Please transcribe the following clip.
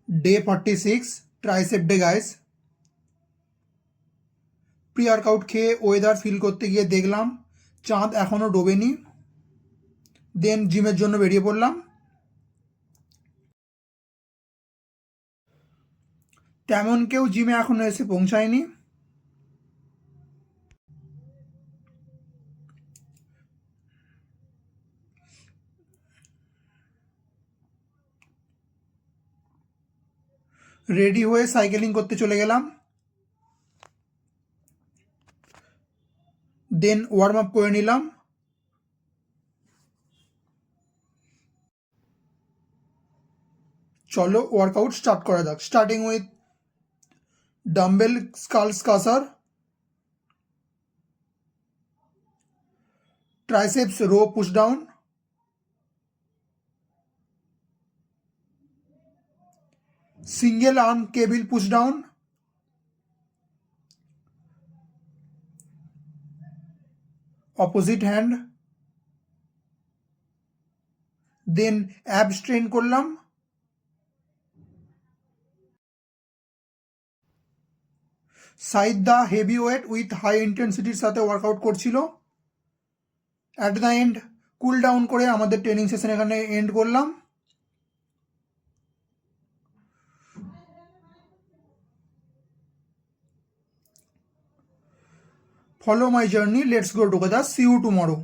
Day 46, tricep day guys. Pre workout খেয়ে weather feel করতে গিয়ে দেখলাম চাঁদ এখনও ডোবেনি। দেন জিমের জন্য বেরিয়ে পড়লাম। তেমন কেউ জিমে এখনো এসে পৌঁছায়নি। রেডি হয়ে সাইকেলিং করতে চলে গেলাম। দেন ওয়ার্ম আপ করে নিলাম। চলো ওয়ার্কআউট স্টার্ট করা যাক। Starting with dumbbell skulls crusher, triceps rope push down, single arm cable push down, opposite hand, then ab strain করলাম। Saida heavy weight with high ইন্টেন্সিটির সাথে ওয়ার্কআউট করছিল। At the end cool down করে আমাদের training session এখানে end করলাম। Follow my journey, let's go together, see you tomorrow.